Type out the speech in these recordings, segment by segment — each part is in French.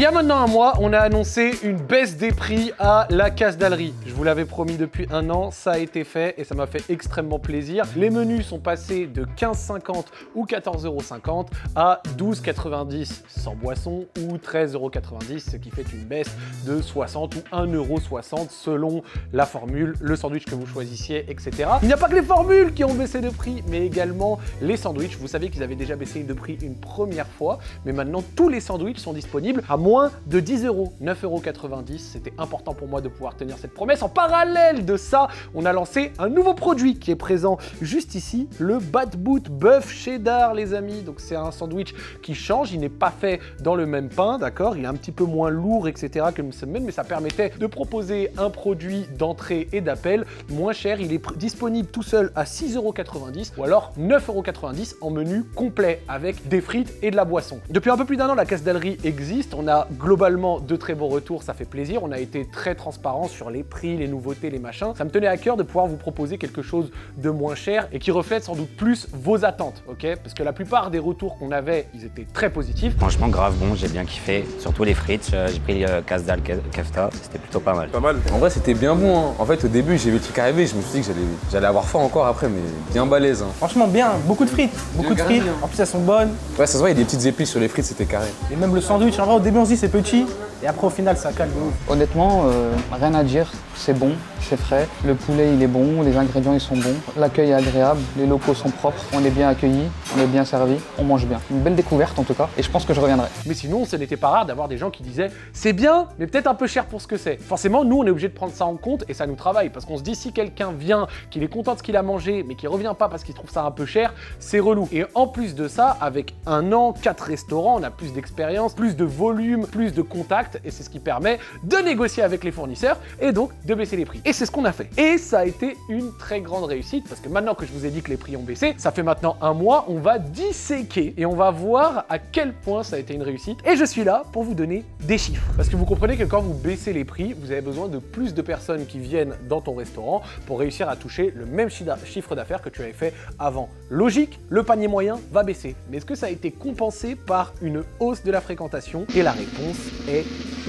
Il y a maintenant un mois, on a annoncé une baisse des prix à la Casdalerie. Je vous l'avais promis depuis un an, ça a été fait et ça m'a fait extrêmement plaisir. Les menus sont passés de 15,50 ou 14,50 € à 12,90 sans boisson ou 13,90 €, ce qui fait une baisse de 60 ou 1,60 € selon la formule, le sandwich que vous choisissiez, etc. Il n'y a pas que les formules qui ont baissé de prix, mais également les sandwichs. Vous savez qu'ils avaient déjà baissé de prix une première fois, mais maintenant tous les sandwichs sont disponibles à moins de 10 €, 9,90 €. C'était important pour moi de pouvoir tenir cette promesse. En parallèle de ça, on a lancé un nouveau produit qui est présent juste ici, le Bad Boot Bœuf Cheddar, les amis. Donc c'est un sandwich qui change, il n'est pas fait dans le même pain, d'accord? Il est un petit peu moins lourd, etc. que le semaine, mais ça permettait de proposer un produit d'entrée et d'appel moins cher. Il est disponible tout seul à 6,90 € ou alors 9,90 € en menu complet avec des frites et de la boisson. Depuis un peu plus d'un an, la Casdalerie existe. On a globalement de très bons retours, ça fait plaisir. On a été très transparent sur les prix, les nouveautés, les machins. Ça me tenait à cœur de pouvoir vous proposer quelque chose de moins cher et qui reflète sans doute plus vos attentes, ok? Parce que la plupart des retours qu'on avait, ils étaient très positifs. Franchement, grave bon, j'ai bien kiffé. Surtout les frites, j'ai pris Casdal Kefta, c'était plutôt pas mal. Pas mal. En vrai, c'était bien bon. Hein. En fait, au début, j'ai vu le truc arriver, je me suis dit que j'allais avoir faim encore après, mais bien balèze. Hein. Franchement bien, beaucoup de frites, en plus elles sont bonnes. Ouais, ça se voit, il y a des petites épices sur les frites, c'était carré. Et même le sandwich, en vrai au début on se dit c'est petit, et après au final ça cale de ouf. Honnêtement, rien à dire, c'est bon, c'est frais, le poulet il est bon, les ingrédients ils sont bons, l'accueil est agréable, les locaux sont propres, on est bien accueillis, on est bien servi, on mange bien. Une belle découverte en tout cas, et je pense que je reviendrai. Mais sinon, ce n'était pas rare d'avoir des gens qui disaient « c'est bien, mais peut-être un peu cher pour ce que c'est ». Forcément, nous, on est obligé de prendre ça en compte et ça nous travaille parce qu'on se dit si quelqu'un vient, qu'il est content de ce qu'il a mangé, mais qu'il revient pas parce qu'il trouve ça un peu cher, c'est relou. Et en plus de ça, avec un an, 4 restaurants, on a plus d'expérience, plus de volume, plus de contacts et c'est ce qui permet de négocier avec les fournisseurs et donc de baisser les prix. Et c'est ce qu'on a fait. Et ça a été une très grande réussite parce que maintenant que je vous ai dit que les prix ont baissé, ça fait maintenant un mois, on va disséquer et on va voir à quel point ça a été une réussite. Et je suis là pour vous donner des chiffres. Parce que vous comprenez que quand vous baissez les prix, vous avez besoin de plus de personnes qui viennent dans ton restaurant pour réussir à toucher le même chiffre d'affaires que tu avais fait avant. Logique, le panier moyen va baisser. Mais est-ce que ça a été compensé par une hausse de la fréquentation? Et la réponse est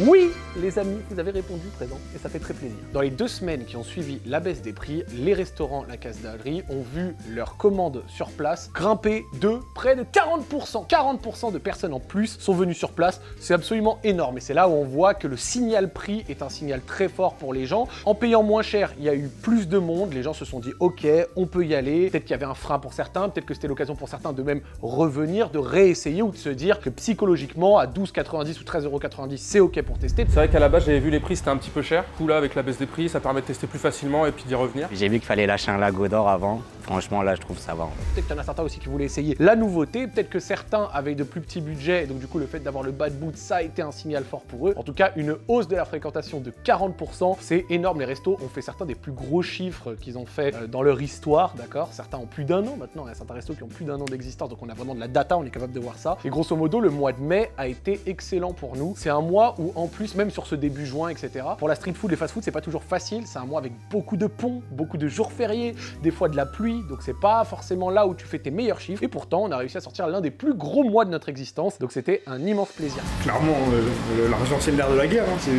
oui, les amis, vous avez répondu présent et ça fait très plaisir. Dans les 2 semaines qui ont suivi la baisse des prix, les restaurants La Casdalerie ont vu leurs commandes sur place grimper de près de 40%. 40% de personnes en plus sont venues sur place. C'est absolument énorme et c'est là où on voit que le signal prix est un signal très fort pour les gens. En payant moins cher, il y a eu plus de monde. Les gens se sont dit ok, on peut y aller. Peut-être qu'il y avait un frein pour certains, peut-être que c'était l'occasion pour certains de même revenir, de réessayer ou de se dire que psychologiquement à 12,90 ou 13,90 € c'est ok pour tester. C'est vrai qu'à la base, j'avais vu les prix, c'était un petit peu cher. Du coup, là, avec la baisse des prix, ça permet de tester plus facilement et puis d'y revenir. J'ai vu qu'il fallait lâcher un lago d'or avant. Franchement, là, je trouve ça va. Peut-être qu'il y en a certains aussi qui voulaient essayer la nouveauté. Peut-être que certains avaient de plus petits budgets. Et donc, du coup, le fait d'avoir le Bad Boot, ça a été un signal fort pour eux. En tout cas, une hausse de la fréquentation de 40%, c'est énorme. Les restos ont fait certains des plus gros chiffres qu'ils ont fait dans leur histoire, d'accord? Certains ont plus d'un an maintenant. Il y a certains restos qui ont plus d'un an d'existence. Donc, on a vraiment de la data, on est capable de voir ça. Et grosso modo, le mois de mai a été excellent pour nous. C'est un mois où, en plus, même sur ce début juin, etc., pour la street food, les fast food, c'est pas toujours facile. C'est un mois avec beaucoup de ponts, beaucoup de jours fériés, des fois de la pluie. Donc, c'est pas forcément là où tu fais tes meilleurs chiffres. Et pourtant, on a réussi à sortir l'un des plus gros mois de notre existence. Donc, c'était un immense plaisir. Clairement, l'argent, c'est le nerf de la guerre. Hein.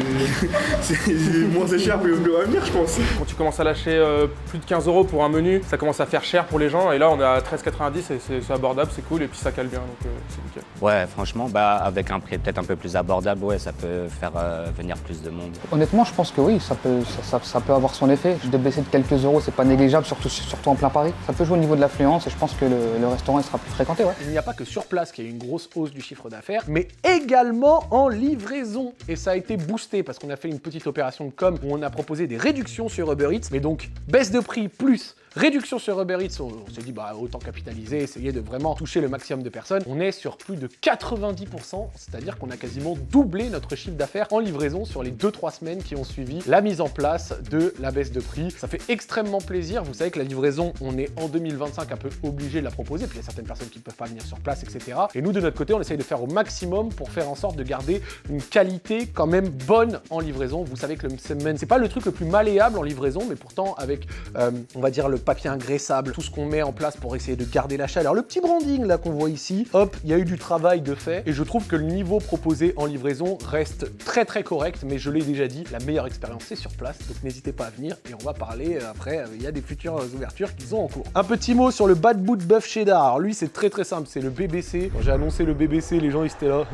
Moins c'est cher, plus on va venir, je pense. Quand tu commences à lâcher plus de 15 € pour un menu, ça commence à faire cher pour les gens. Et là, on est à 13,90 et c'est abordable, c'est cool. Et puis, ça cale bien, donc c'est nickel. Ouais, franchement, bah, avec un prix peut-être un peu plus abordable, ouais, ça peut faire venir plus de monde. Honnêtement, je pense que oui, ça peut avoir son effet. De baisser de quelques euros, c'est pas négligeable, surtout en plein Paris. Ça peut jouer au niveau de l'affluence et je pense que le restaurant il sera plus fréquenté. Ouais. Il n'y a pas que sur place qu'il y a eu une grosse hausse du chiffre d'affaires, mais également en livraison. Et ça a été boosté parce qu'on a fait une petite opération de com où on a proposé des réductions sur Uber Eats, mais donc baisse de prix plus réduction sur Uber Eats, on s'est dit bah autant capitaliser, essayer de vraiment toucher le maximum de personnes. On est sur plus de 90%, c'est-à-dire qu'on a quasiment doublé notre chiffre d'affaires en livraison sur les 2-3 semaines qui ont suivi la mise en place de la baisse de prix. Ça fait extrêmement plaisir. Vous savez que la livraison, on on est en 2025 un peu obligé de la proposer, puis il y a certaines personnes qui ne peuvent pas venir sur place, etc. Et nous, de notre côté, on essaye de faire au maximum pour faire en sorte de garder une qualité quand même bonne en livraison. Vous savez que le Msemen, c'est pas le truc le plus malléable en livraison, mais pourtant avec, on va dire, le papier ingraissable, tout ce qu'on met en place pour essayer de garder la chaleur, le petit branding là qu'on voit ici, hop, il y a eu du travail de fait, et je trouve que le niveau proposé en livraison reste très très correct, mais je l'ai déjà dit, la meilleure expérience c'est sur place, donc n'hésitez pas à venir, et on va parler après, il y a des futures ouvertures qui sont en cours. Un petit mot sur le Bad Boot Bœuf Cheddar. Alors lui c'est très simple, c'est le BBC. Quand j'ai annoncé le BBC, les gens ils étaient là,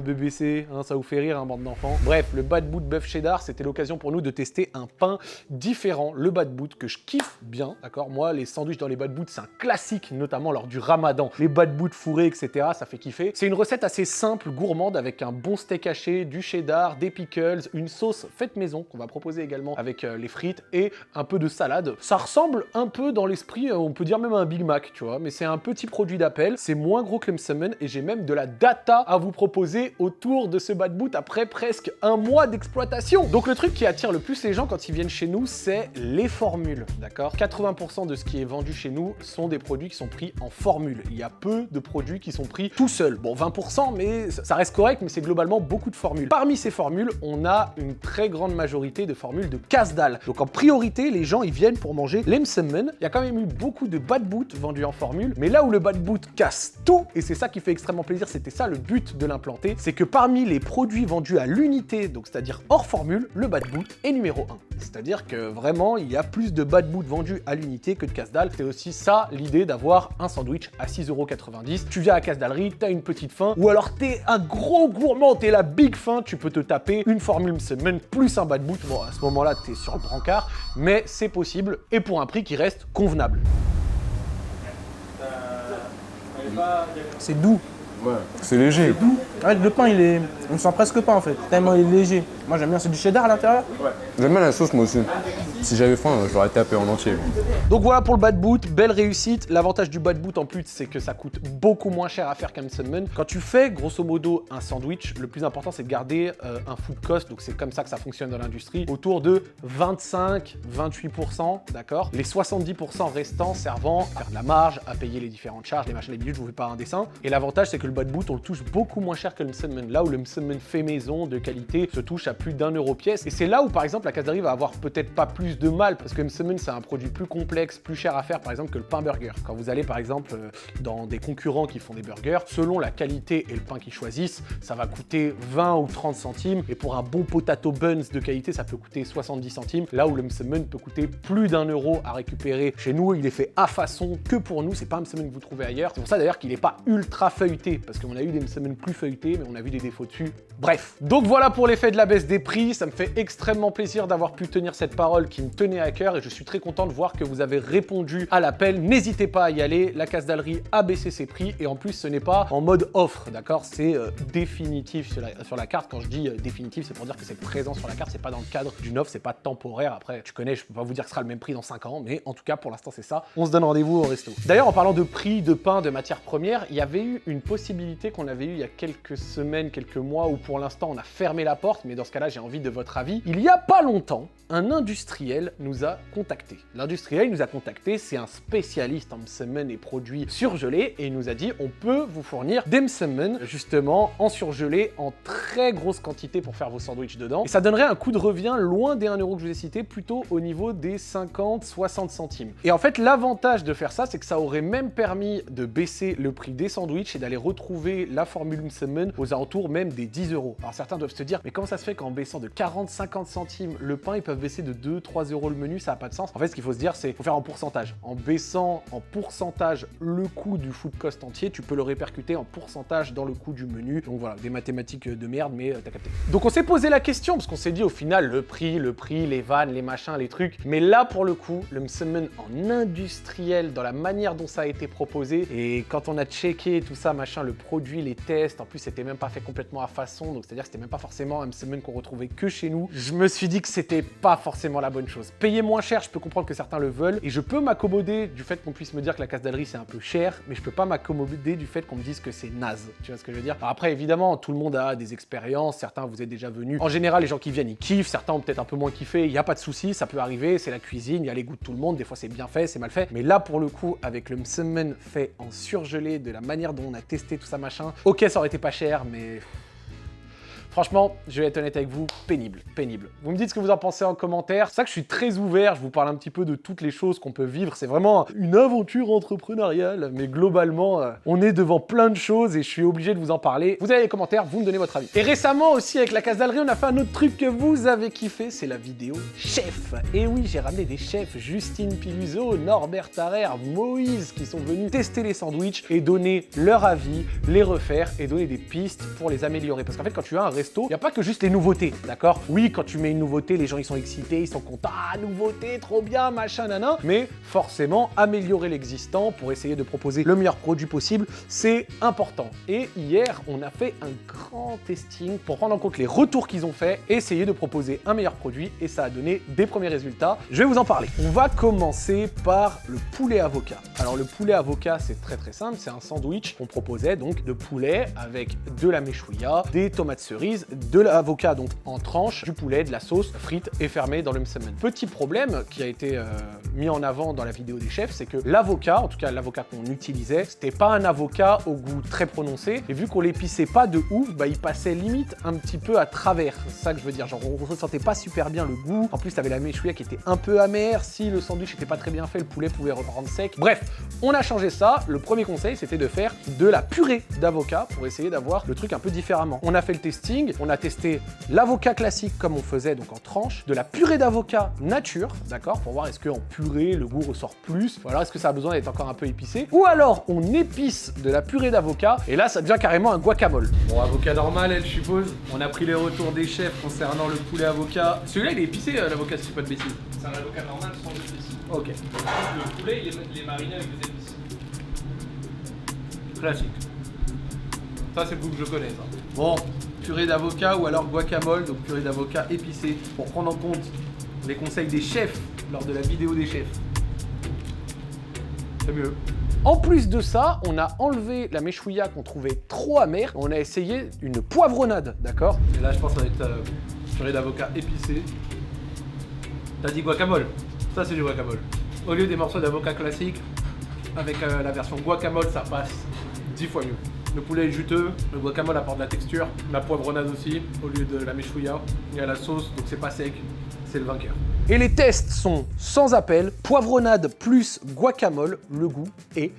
BBC, ça vous fait rire, bande d'enfants. Bref, le Bad Boot Bœuf Cheddar, c'était l'occasion pour nous de tester un pain différent, le Bad Boot, que je kiffe bien, d'accord. Moi, les sandwichs dans les Bad Boot, c'est un classique, notamment lors du Ramadan. Les Bad Boot fourrés, etc., ça fait kiffer. C'est une recette assez simple, gourmande, avec un bon steak haché, du cheddar, des pickles, une sauce faite maison, qu'on va proposer également avec les frites, et un peu de salade. Ça ressemble un peu dans l'esprit, on peut dire même à un Big Mac, tu vois, mais c'est un petit produit d'appel, c'est moins gros que le Msemen, et j'ai même de la data à vous proposer autour de ce Bad Boot après presque un mois d'exploitation. Donc le truc qui attire le plus les gens quand ils viennent chez nous, c'est les formules, d'accord. 80% de ce qui est vendu chez nous sont des produits qui sont pris en formule. Il y a peu de produits qui sont pris tout seuls. Bon, 20%, mais ça reste correct, mais c'est globalement beaucoup de formules. Parmi ces formules, on a une très grande majorité de formules de casse-dalle. Donc en priorité, les gens, ils viennent pour manger les Msemen. Il y a quand même eu beaucoup de Bad Boot vendus en formule, mais là où le Bad Boot casse tout, et c'est ça qui fait extrêmement plaisir, c'était ça le but de l'implanter, c'est que parmi les produits vendus à l'unité, donc c'est-à-dire hors formule, le Bad Boot est numéro 1. C'est-à-dire que vraiment, il y a plus de Bad Boot vendus à l'unité que de casse-dalle. C'est aussi ça l'idée d'avoir un sandwich à 6,90 €. Tu viens à la casse-dallerie, t'as une petite faim, ou alors t'es un gros gourmand, t'es la big faim, tu peux te taper une formule Msemen plus un Bad Boot. Bon, à ce moment-là, t'es sur le brancard, mais c'est possible, et pour un prix qui reste convenable. C'est doux. Ouais, c'est léger. Ouais, le pain, on sent presque pas en fait, tellement il est léger. Moi j'aime bien, c'est du cheddar à l'intérieur. J'aime bien la sauce, moi aussi. Si j'avais faim, je l'aurais tapé en entier. Donc voilà pour le Bad Boot, belle réussite. L'avantage du Bad Boot en plus, c'est que ça coûte beaucoup moins cher à faire qu'un Msemen. Quand tu fais grosso modo un sandwich, le plus important c'est de garder un food cost, donc c'est comme ça que ça fonctionne dans l'industrie, autour de 25-28%, d'accord. Les 70% restants servant à faire de la marge, à payer les différentes charges, les machins, les bidons, je vous fais pas un dessin. Et l'avantage c'est que le Bad Boot, on le touche beaucoup moins cher que le Msemen. Là où le Msemen fait maison de qualité se touche à plus d'1 € pièce. Et c'est là où par exemple la casse-dallerie va avoir peut-être pas plus de mal, parce que Msemen c'est un produit plus complexe, plus cher à faire par exemple que le pain burger. Quand vous allez par exemple dans des concurrents qui font des burgers, selon la qualité et le pain qu'ils choisissent, ça va coûter 20 ou 30 centimes, et pour un bon potato buns de qualité, ça peut coûter 70 centimes, là où le Msemen peut coûter plus d'1 € à récupérer. Chez nous, il est fait à façon que pour nous, c'est pas un Msemen que vous trouvez ailleurs. C'est pour ça d'ailleurs qu'il est pas ultra feuilleté, parce qu'on a eu des Msemen plus feuilletés, mais on a vu des défauts dessus. Bref. Donc voilà pour l'effet de la baisse des prix, ça me fait extrêmement plaisir d'avoir pu tenir cette parole qui me tenait à cœur, et je suis très content de voir que vous avez répondu à l'appel. N'hésitez pas à y aller, la casse-dallerie a baissé ses prix, et en plus ce n'est pas en mode offre, d'accord, c'est définitif sur la carte. Quand je dis définitif, c'est pour dire que c'est présent sur la carte, c'est pas dans le cadre d'une offre, c'est pas temporaire. Après, tu connais, je peux pas vous dire que ce sera le même prix dans 5 ans, mais en tout cas pour l'instant c'est ça. On se donne rendez-vous au resto. D'ailleurs, en parlant de prix, de pain, de matières premières, il y avait eu une possibilité qu'on avait eu il y a quelques semaines, quelques mois, où pour l'instant on a fermé la porte, mais dans ce cas-là j'ai envie de votre avis. Il y a pas longtemps, un industriel nous a contacté. L'industriel nous a contacté, c'est un spécialiste en Msemen et produits surgelés, et il nous a dit on peut vous fournir des Msemen justement en surgelé en très grosse quantité pour faire vos sandwichs dedans, et ça donnerait un coût de revient loin des 1 € que je vous ai cité, plutôt au niveau des 50-60 centimes. Et en fait l'avantage de faire ça, c'est que ça aurait même permis de baisser le prix des sandwichs et d'aller retrouver la formule Msemen aux alentours même des 10 €. Alors certains doivent se dire mais comment ça se fait qu'en baissant de 40-50 centimes le pain, ils peuvent baisser de 2-3 € le menu, ça n'a pas de sens. En fait ce qu'il faut se dire, c'est faut faire en pourcentage. En baissant en pourcentage le coût du food cost entier, tu peux le répercuter en pourcentage dans le coût du menu. Donc voilà, des mathématiques de merde, mais t'as capté. Donc on s'est posé la question, parce qu'on s'est dit au final le prix, les vannes, les machins, les trucs. Mais là pour le coup, le Msemen en industriel, dans la manière dont ça a été proposé, et quand on a checké tout ça, machin, le produit, les tests, en plus c'était même pas fait complètement à façon, donc c'est-à-dire que c'était même pas forcément un semaine qu'on retrouvait que chez nous. Je me suis dit que c'était pas forcément la bonne chose. Payer moins cher, je peux comprendre que certains le veulent, et je peux m'accommoder du fait qu'on puisse me dire que la Casdalerie c'est un peu cher, mais je peux pas m'accommoder du fait qu'on me dise que c'est naze. Tu vois ce que je veux dire? Alors après, évidemment, tout le monde a des expériences, certains vous êtes déjà venus. En général, les gens qui viennent, ils kiffent, certains ont peut-être un peu moins kiffé, il n'y a pas de souci, ça peut arriver, c'est la cuisine, il y a les goûts de tout le monde, des fois c'est bien fait, c'est mal fait. Mais là, pour le coup, avec le msemen fait en surgelé, de la manière dont on a testé tout ça machin, ok, ça aurait été pas cher, mais... Franchement, je vais être honnête avec vous, pénible, pénible. Vous me dites ce que vous en pensez en commentaire. C'est ça que je suis très ouvert, je vous parle un petit peu de toutes les choses qu'on peut vivre. C'est vraiment une aventure entrepreneuriale, mais globalement, on est devant plein de choses et je suis obligé de vous en parler. Vous avez les commentaires, vous me donnez votre avis. Et récemment aussi, avec la Casdalerie, on a fait un autre truc que vous avez kiffé, c'est la vidéo chef. Et oui, j'ai ramené des chefs, Justine Piluso, Norbert Tarrer, Moïse, qui sont venus tester les sandwichs et donner leur avis, les refaire et donner des pistes pour les améliorer. Parce qu'en fait, quand tu as un resto, il n'y a pas que juste les nouveautés, d'accord? Oui, quand tu mets une nouveauté, les gens ils sont excités, ils sont contents, ah, nouveauté, trop bien, machin, nana. Mais forcément, améliorer l'existant pour essayer de proposer le meilleur produit possible, c'est important. Et hier, on a fait un grand testing pour prendre en compte les retours qu'ils ont fait, essayer de proposer un meilleur produit et ça a donné des premiers résultats. Je vais vous en parler. On va commencer par le poulet avocat. Alors le poulet avocat, c'est très simple, c'est un sandwich qu'on proposait donc de poulet avec de la méchouilla, des tomates cerises, de l'avocat donc en tranches, du poulet, de la sauce frite et fermée dans le msemen. Petit problème qui a été mis en avant dans la vidéo des chefs, c'est que l'avocat, en tout cas l'avocat qu'on utilisait, c'était pas un avocat au goût très prononcé et vu qu'on l'épissait pas de ouf, bah il passait limite un petit peu à travers. C'est ça que je veux dire, genre on ressentait pas super bien le goût. En plus t'avais la méchouilla qui était un peu amère, si le sandwich était pas très bien fait, le poulet pouvait reprendre sec. Bref, on a changé ça. Le premier conseil c'était de faire de la purée d'avocat pour essayer d'avoir le truc un peu différemment. On a fait le testing. On a testé l'avocat classique comme on faisait donc en tranche, de la purée d'avocat nature, d'accord, pour voir est-ce qu'en purée le goût ressort plus, voilà, est-ce que ça a besoin d'être encore un peu épicé, ou alors on épice de la purée d'avocat et là ça devient carrément un guacamole. Bon, avocat normal, elle, je suppose. On a pris les retours des chefs concernant le poulet avocat. Celui-là il est épicé, l'avocat, si c'est pas de bêtises. C'est un avocat normal sans épices. Ok. Le poulet il est mariné avec des épices. Classique. Ça c'est le goût que je connais, ça. Bon, purée d'avocat ou alors guacamole, donc purée d'avocat épicée, pour prendre en compte les conseils des chefs lors de la vidéo des chefs. C'est mieux. En plus de ça, on a enlevé la méchouilla qu'on trouvait trop amère. On a essayé une poivronnade, d'accord? Et là, je pense que ça va être purée d'avocat épicée. T'as dit guacamole? Ça, c'est du guacamole. Au lieu des morceaux d'avocat classiques, avec la version guacamole, ça passe 10 fois mieux. Le poulet est juteux, le guacamole apporte de la texture, la poivronnade aussi, au lieu de la méchouilla. Il y a la sauce, donc c'est pas sec, c'est le vainqueur. Et les tests sont sans appel, poivronnade plus guacamole, le goût est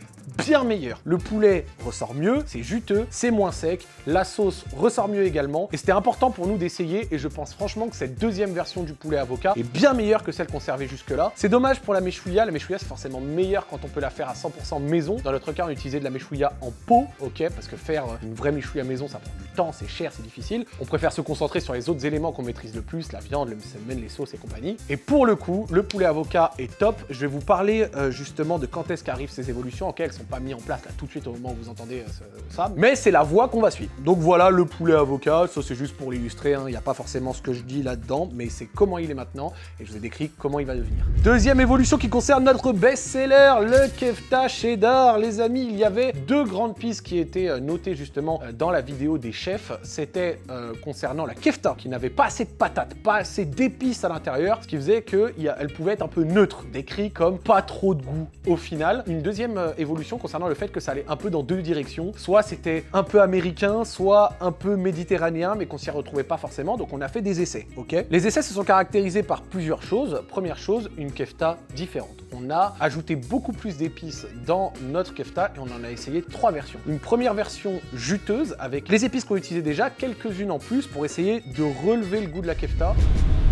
bien meilleur. Le poulet ressort mieux, c'est juteux, c'est moins sec, la sauce ressort mieux également. Et c'était important pour nous d'essayer et je pense franchement que cette deuxième version du poulet avocat est bien meilleure que celle qu'on servait jusque-là. C'est dommage pour la méchouilla c'est forcément meilleur quand on peut la faire à 100% maison. Dans notre cas, on utilisait de la méchouilla en pot, ok, parce que faire une vraie méchouilla maison, ça prend du temps, c'est cher, c'est difficile. On préfère se concentrer sur les autres éléments qu'on maîtrise le plus, la viande, le msemen, les sauces et compagnie. Et pour le coup, le poulet avocat est top. Je vais vous parler justement de quand est-ce qu'arrivent ces évolutions, ok, elles sont pas mises en place là tout de suite au moment où vous entendez ça, mais c'est la voie qu'on va suivre. Donc voilà le poulet avocat, ça c'est juste pour l'illustrer, il n'y a pas forcément ce que je dis là-dedans, mais c'est comment il est maintenant et je vous ai décrit comment il va devenir. Deuxième évolution qui concerne notre best-seller, le kefta cheddar. Les amis, il y avait deux grandes pistes qui étaient notées justement dans la vidéo des chefs. C'était concernant la kefta qui n'avait pas assez de patates, pas assez d'épices à l'intérieur, ce qui faisait qu'elle pouvait être un peu neutre, décrit comme pas trop de goût au final. Une deuxième évolution concernant le fait que ça allait un peu dans deux directions, soit c'était un peu américain, soit un peu méditerranéen, mais qu'on s'y retrouvait pas forcément, donc on a fait des essais, ok? Les essais se sont caractérisés par plusieurs choses. Première chose, une kefta différente. On a ajouté beaucoup plus d'épices dans notre kefta et on en a essayé 3 versions. Une première version juteuse avec les épices qu'on utilisait déjà, quelques-unes en plus pour essayer de relever le goût de la kefta.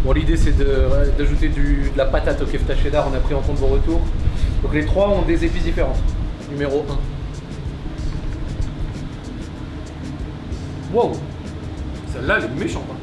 Bon, l'idée c'est d'ajouter de la patate au kefta cheddar, on a pris en compte vos retours. Donc les 3 ont des épices différentes. Numéro 1. Wow, celle-là elle est méchante. Hein.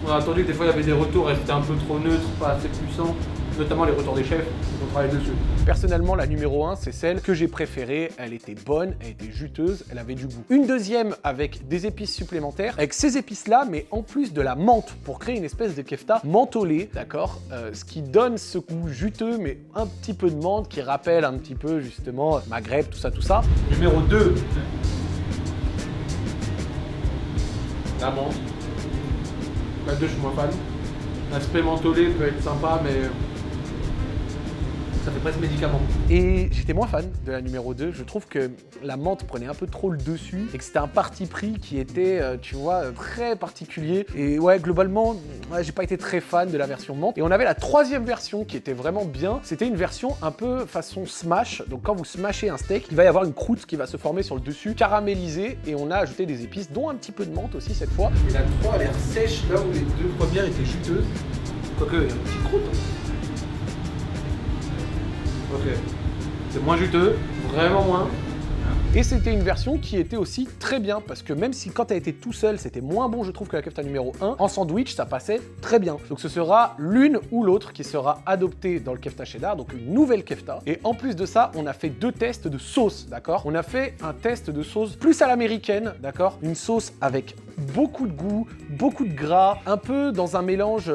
On a entendu que des fois il y avait des retours, elle était un peu trop neutre, pas assez puissant. notamment les retours des chefs, on travaille dessus. Personnellement, la numéro 1, c'est celle que j'ai préférée. Elle était bonne, elle était juteuse, elle avait du goût. Une deuxième avec des épices supplémentaires, avec ces épices-là, mais en plus de la menthe, pour créer une espèce de kefta mentholé, d'accord, ce qui donne ce goût juteux, mais un petit peu de menthe, qui rappelle un petit peu, justement, Maghreb, tout ça. Numéro 2. La menthe. La 2, je suis moins fan. L'aspect mentholé peut être sympa, mais ça fait presque médicament. Et j'étais moins fan de la numéro 2. Je trouve que la menthe prenait un peu trop le dessus et que c'était un parti pris qui était, tu vois, très particulier. Et ouais, globalement, ouais, j'ai pas été très fan de la version menthe. Et on avait la troisième version qui était vraiment bien. C'était une version un peu façon smash. Donc quand vous smashez un steak, il va y avoir une croûte qui va se former sur le dessus, caramélisée. Et on a ajouté des épices, dont un petit peu de menthe aussi cette fois. Et la 3 a l'air sèche là où les deux premières étaient juteuses. Quoique, il y a une petite croûte. Ok. C'est moins juteux, vraiment moins. Et c'était une version qui était aussi très bien, parce que même si quand elle était tout seule, c'était moins bon, je trouve, que la kefta numéro 1, en sandwich, ça passait très bien. Donc ce sera l'une ou l'autre qui sera adoptée dans le kefta cheddar, donc une nouvelle kefta. Et en plus de ça, on a fait 2 tests de sauce, d'accord? On a fait un test de sauce plus à l'américaine, d'accord? Une sauce avec beaucoup de goût, beaucoup de gras, un peu dans un mélange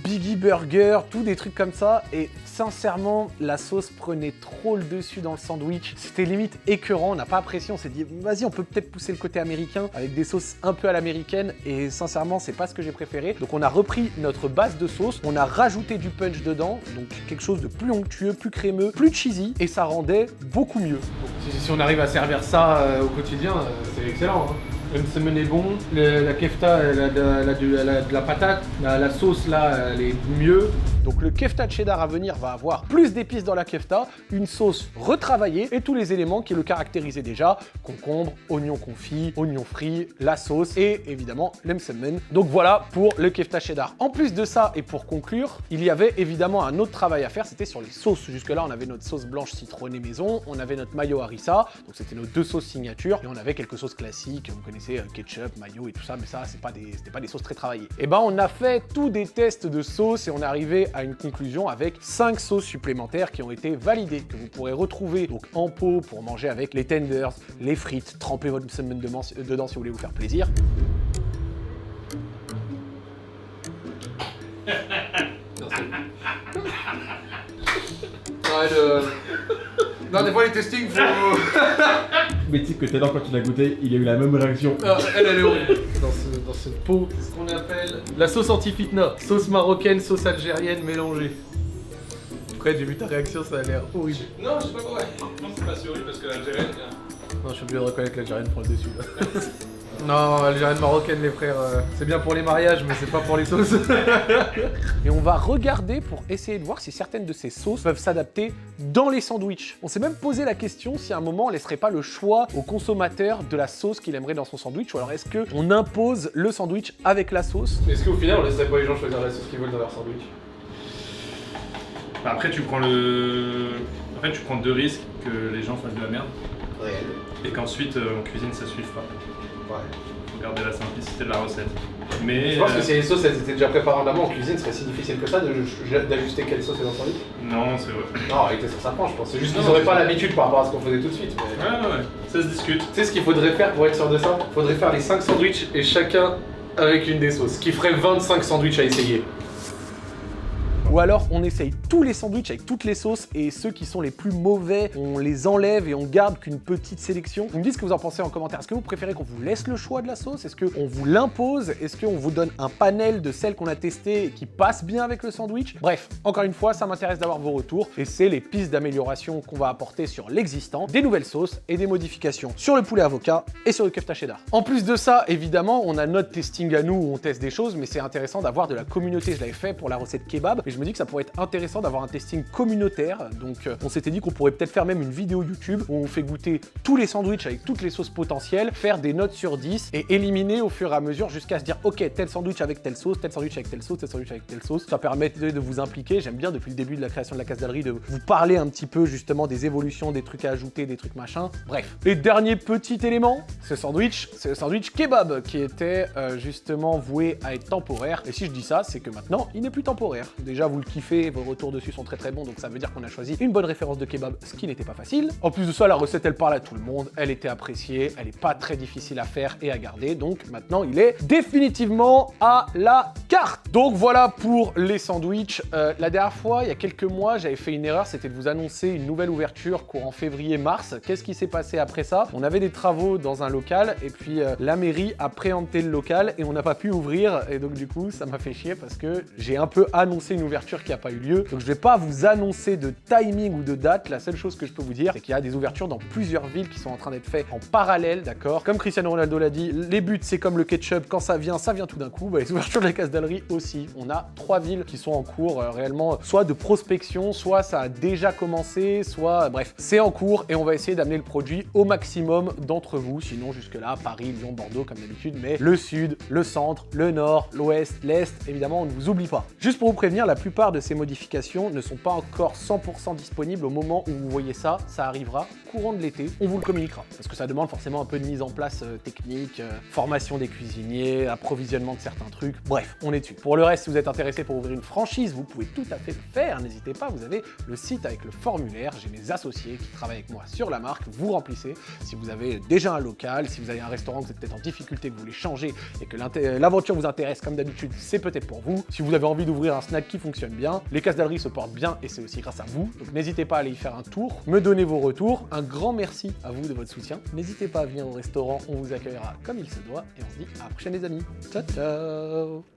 Biggie Burger, tout des trucs comme ça. Et sincèrement, la sauce prenait trop le dessus dans le sandwich. C'était limite écœurant, on n'a pas apprécié, on s'est dit vas-y, on peut peut-être pousser le côté américain avec des sauces un peu à l'américaine, et sincèrement, c'est pas ce que j'ai préféré. Donc on a repris notre base de sauce, on a rajouté du punch dedans, donc quelque chose de plus onctueux, plus crémeux, plus cheesy, et ça rendait beaucoup mieux. Donc, si on arrive à servir ça au quotidien, c'est excellent, hein. Le semen est bon, la kefta elle a de la patate, la sauce là elle est mieux. Donc le kefta cheddar à venir va avoir plus d'épices dans la kefta, une sauce retravaillée et tous les éléments qui le caractérisaient déjà, concombre, oignon confit, oignon frit, la sauce et évidemment l'emsemen. Donc voilà pour le kefta cheddar. En plus de ça, et pour conclure, il y avait évidemment un autre travail à faire, c'était sur les sauces. Jusque là on avait notre sauce blanche citronnée maison, on avait notre mayo harissa, donc c'était nos 2 sauces signature, et on avait quelques sauces classiques, vous connaissez ketchup, mayo et tout ça, mais ça c'était pas des sauces très travaillées. Et ben on a fait tous des tests de sauces et on est arrivé à une conclusion avec 5 sauces supplémentaires qui ont été validées, que vous pourrez retrouver donc en pot pour manger avec les tenders, les frites, tremper votre semen dedans si vous voulez vous faire plaisir. Non, des fois les testings faut... Mais tu sais que Taylor, quand tu l'as goûté, il a eu la même réaction. Ah, elle est horrible. Dans ce pot, c'est ce qu'on appelle la sauce anti-fitna. Sauce marocaine, sauce algérienne mélangée. Après, j'ai vu ta réaction, ça a l'air horrible. Non, je sais pas quoi. Non, c'est pas si horrible parce que l'Algérienne. Non, je suis obligé de reconnaître que l'Algérienne prend le dessus là. Non, algérienne marocaine les frères, c'est bien pour les mariages mais c'est pas pour les sauces. Et on va regarder pour essayer de voir si certaines de ces sauces peuvent s'adapter dans les sandwichs. On s'est même posé la question si à un moment on laisserait pas le choix au consommateur de la sauce qu'il aimerait dans son sandwich, ou alors est-ce qu'on impose le sandwich avec la sauce? Est-ce qu'au final on laisserait pas les gens choisir la sauce qu'ils veulent dans leur sandwich? Après, tu prends le. En fait, tu prends 2 risques que les gens fassent de la merde. Réel. Et qu'ensuite en cuisine ça suive pas. Ouais. Faut garder la simplicité de la recette. Mais. Je pense que si les sauces elles étaient déjà préparées en amont en cuisine, ce serait si difficile que ça d'ajuster quelle sauce est dans son lit. Non, c'est vrai. Non, en réalité ça s'apprend, je pense. C'est juste qu'ils n'auraient pas l'habitude par rapport à ce qu'on faisait tout de suite. Mais... Ouais, ça se discute. Tu sais ce qu'il faudrait faire pour être sûr de ça? Faudrait faire les 5 sandwichs et chacun avec une des sauces, ce qui ferait 25 sandwichs à essayer. Ou alors on essaye tous les sandwichs avec toutes les sauces et ceux qui sont les plus mauvais, on les enlève et on garde qu'une petite sélection. Vous me dites ce que vous en pensez en commentaire. Est-ce que vous préférez qu'on vous laisse le choix de la sauce? Est-ce qu'on vous l'impose? Est-ce qu'on vous donne un panel de celles qu'on a testées et qui passent bien avec le sandwich? Bref, encore une fois, ça m'intéresse d'avoir vos retours et c'est les pistes d'amélioration qu'on va apporter sur l'existant, des nouvelles sauces et des modifications sur le poulet avocat et sur le kefta cheddar. En plus de ça, évidemment, on a notre testing à nous où on teste des choses, mais c'est intéressant d'avoir de la communauté. Je l'avais fait pour la recette kebab, mais je me dis que ça pourrait être intéressant d'avoir un testing communautaire. Donc on s'était dit qu'on pourrait peut-être faire même une vidéo YouTube où on fait goûter tous les sandwichs avec toutes les sauces potentielles, faire des notes sur 10 et éliminer au fur et à mesure jusqu'à se dire ok, tel sandwich avec telle sauce, tel sandwich avec telle sauce, tel sandwich avec telle sauce. Ça permet de vous impliquer. J'aime bien depuis le début de la création de la Casdalerie de vous parler un petit peu justement des évolutions, des trucs à ajouter, des trucs machin. Bref. Les derniers petits éléments, ce sandwich, c'est le sandwich kebab qui était justement voué à être temporaire. Et si je dis ça, c'est que maintenant il n'est plus temporaire. Déjà vous le kiffez, vos retours dessus sont très très bons, donc ça veut dire qu'on a choisi une bonne référence de kebab, ce qui n'était pas facile. En plus de ça, la recette, elle parle à tout le monde, elle était appréciée, elle n'est pas très difficile à faire et à garder, donc maintenant, il est définitivement à la carte. Donc voilà pour les sandwichs. La dernière fois, il y a quelques mois, j'avais fait une erreur, c'était de vous annoncer une nouvelle ouverture courant février-mars. Qu'est-ce qui s'est passé après ça? On avait des travaux dans un local et puis la mairie a préempté le local et on n'a pas pu ouvrir, et donc du coup, ça m'a fait chier parce que j'ai un peu annoncé une ouverture qui n'a pas eu lieu. Donc je vais pas vous annoncer de timing ou de date. La seule chose que je peux vous dire, c'est qu'il y a des ouvertures dans plusieurs villes qui sont en train d'être faites en parallèle, d'accord? Comme Cristiano Ronaldo l'a dit, les buts c'est comme le ketchup, quand ça vient tout d'un coup. Bah, les ouvertures de la Casse d'Allery aussi. On a 3 villes qui sont en cours réellement, soit de prospection, soit ça a déjà commencé, soit bref, c'est en cours et on va essayer d'amener le produit au maximum d'entre vous. Sinon jusque-là, Paris, Lyon, Bordeaux comme d'habitude, mais le sud, le centre, le nord, l'ouest, l'est, évidemment, on ne vous oublie pas. Juste pour vous prévenir, la plupart de ces modifications ne sont pas encore 100% disponibles au moment où vous voyez ça. Ça arrivera courant de l'été, on vous le communiquera. Parce que ça demande forcément un peu de mise en place technique, formation des cuisiniers, approvisionnement de certains trucs. Bref, on est dessus. Pour le reste, si vous êtes intéressé pour ouvrir une franchise, vous pouvez tout à fait le faire. N'hésitez pas, vous avez le site avec le formulaire. J'ai mes associés qui travaillent avec moi sur la marque. Vous remplissez. Si vous avez déjà un local, si vous avez un restaurant, que vous êtes peut-être en difficulté, que vous voulez changer et que l'aventure vous intéresse comme d'habitude, c'est peut-être pour vous. Si vous avez envie d'ouvrir un snack qui fonctionne bien, les Casse d'Allery se portent bien et c'est aussi grâce à vous. Donc n'hésitez pas à aller y faire un tour, me donner vos retours. Un grand merci à vous de votre soutien. N'hésitez pas à venir au restaurant, on vous accueillera comme il se doit et on se dit à la prochaine les amis. Ciao ciao.